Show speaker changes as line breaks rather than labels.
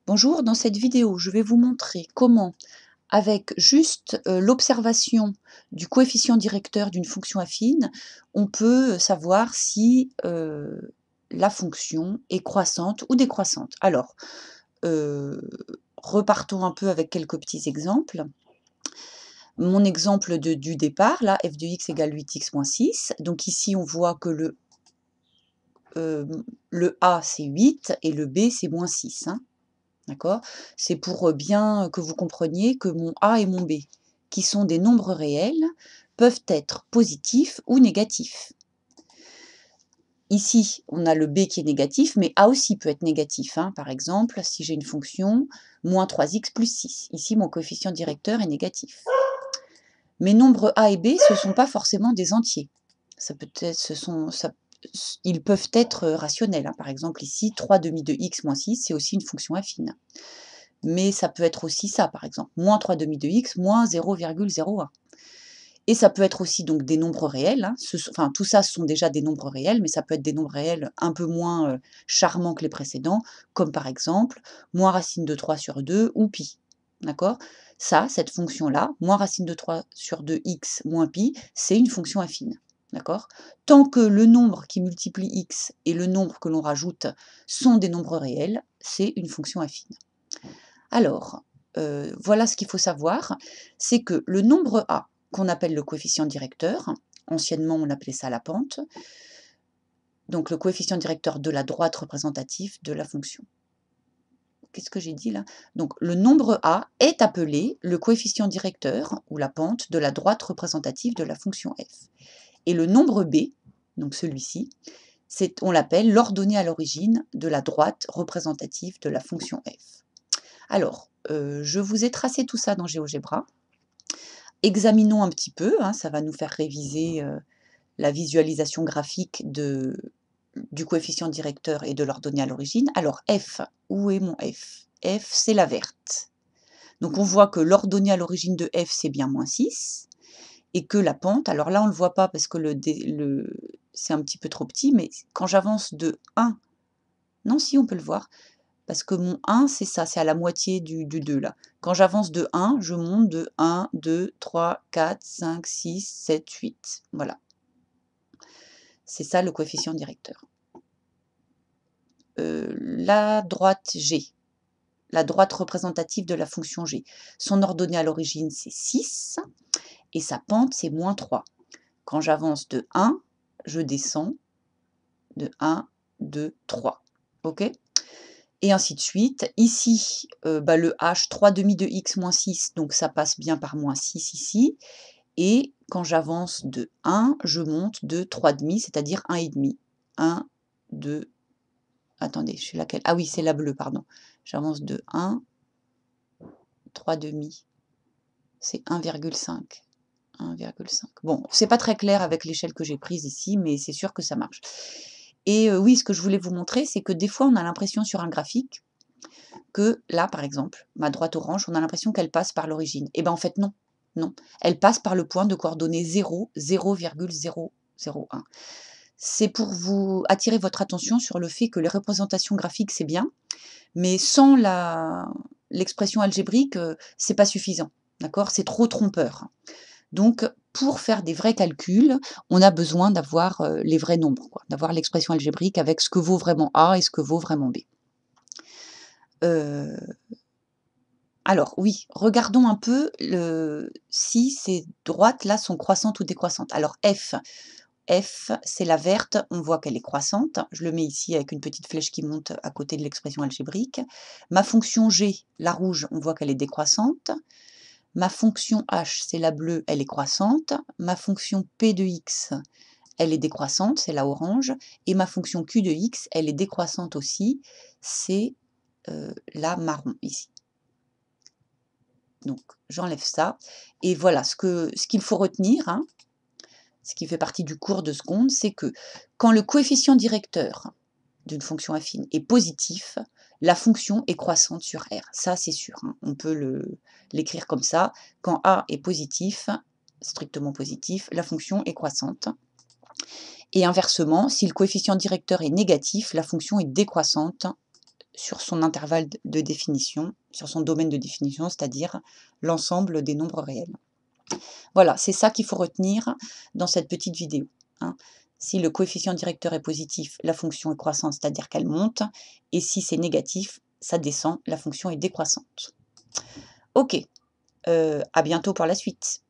Bonjour, dans cette vidéo, je vais vous montrer comment, avec juste l'observation du coefficient directeur d'une fonction affine, on peut savoir si la fonction est croissante ou décroissante. Alors, euh, repartons un peu avec quelques petits exemples. Mon exemple du départ, là, f de x égale 8x moins 6. Donc ici, on voit que le a, c'est 8 et le b, c'est moins 6. Hein. D'accord? C'est pour bien que vous compreniez que mon A et mon B, qui sont des nombres réels, peuvent être positifs ou négatifs. Ici, on a le B qui est négatif, mais A aussi peut être négatif. Hein. Par exemple, si j'ai une fonction moins 3x plus 6. Ici, mon coefficient directeur est négatif. Mes nombres A et B, ce ne sont pas forcément des entiers. Ça peut être, ils peuvent être rationnels. Hein. Par exemple, ici, 3 demi de x moins 6, c'est aussi une fonction affine. Mais ça peut être aussi ça, par exemple, moins 3 demi de x, moins 0,01. Et ça peut être aussi donc des nombres réels. Hein. Enfin, tout ça, ce sont déjà des nombres réels, mais ça peut être des nombres réels un peu moins charmants que les précédents, comme par exemple, moins racine de 3 sur 2 ou pi. D'accord? Ça, cette fonction-là, moins racine de 3 sur 2x moins pi, c'est une fonction affine. D'accord? Tant que le nombre qui multiplie x et le nombre que l'on rajoute sont des nombres réels, c'est une fonction affine. Alors, voilà ce qu'il faut savoir, c'est que le nombre a, qu'on appelle le coefficient directeur, anciennement on appelait ça la pente, donc le coefficient directeur de la droite représentative de la fonction. Qu'est-ce que j'ai dit là? Donc le nombre a est appelé le coefficient directeur, ou la pente, de la droite représentative de la fonction f. Et le nombre b, donc celui-ci, on l'appelle l'ordonnée à l'origine de la droite représentative de la fonction f. Alors, je vous ai tracé tout ça dans GeoGebra. Examinons un petit peu, hein, ça va nous faire réviser la visualisation graphique du coefficient directeur et de l'ordonnée à l'origine. Alors, f, où est mon f? F, c'est la verte. Donc, on voit que l'ordonnée à l'origine de f, c'est bien moins 6, et que la pente, alors là, on ne le voit pas parce que c'est un petit peu trop petit, mais quand j'avance de 1, non, si, on peut le voir, parce que mon 1, c'est ça, c'est à la moitié du 2 là. Quand j'avance de 1, je monte de 1, 2, 3, 4, 5, 6, 7, 8. Voilà. C'est ça le coefficient directeur. La droite G, la droite représentative de la fonction G, son ordonnée à l'origine, c'est 6, et sa pente, c'est moins 3. Quand j'avance de 1, je descends de 1, 2, 3. OK? Et ainsi de suite. Ici, le h, 3 demi de x moins 6, donc ça passe bien par moins 6 ici. Et quand j'avance de 1, je monte de 3 demi, c'est-à-dire 1,5. 1, 2, attendez, je suis laquelle? Ah oui, c'est la bleue, pardon. J'avance de 1, 3 demi, c'est 1,5. 1,5. Bon, c'est pas très clair avec l'échelle que j'ai prise ici, mais c'est sûr que ça marche. Et oui, ce que je voulais vous montrer, c'est que des fois, on a l'impression sur un graphique que là, par exemple, ma droite orange, on a l'impression qu'elle passe par l'origine. Et bien en fait, non. Non. Elle passe par le point de coordonnées 0, 0,001. C'est pour vous attirer votre attention sur le fait que les représentations graphiques, c'est bien, mais sans l'expression algébrique, c'est pas suffisant. D'accord? C'est trop trompeur. Donc, pour faire des vrais calculs, on a besoin d'avoir les vrais nombres, d'avoir l'expression algébrique avec ce que vaut vraiment A et ce que vaut vraiment B. Alors oui, regardons un peu si ces droites-là sont croissantes ou décroissantes. Alors F, c'est la verte, on voit qu'elle est croissante. Je le mets ici avec une petite flèche qui monte à côté de l'expression algébrique. Ma fonction G, la rouge, on voit qu'elle est décroissante. Ma fonction H, c'est la bleue, elle est croissante. Ma fonction P de X, elle est décroissante, c'est la orange. Et ma fonction Q de X, elle est décroissante aussi, c'est la marron ici. Donc, j'enlève ça. Et voilà, ce qu'il faut retenir, hein, ce qui fait partie du cours de seconde, c'est que quand le coefficient directeur d'une fonction affine est positif, la fonction est croissante sur R. Ça, c'est sûr. Hein. On peut l'écrire comme ça. Quand A est positif, strictement positif, la fonction est croissante. Et inversement, si le coefficient directeur est négatif, la fonction est décroissante sur son intervalle de définition, sur son domaine de définition, c'est-à-dire l'ensemble des nombres réels. Voilà, c'est ça qu'il faut retenir dans cette petite vidéo, hein. Si le coefficient directeur est positif, la fonction est croissante, c'est-à-dire qu'elle monte, et si c'est négatif, ça descend, la fonction est décroissante. Ok, à bientôt pour la suite.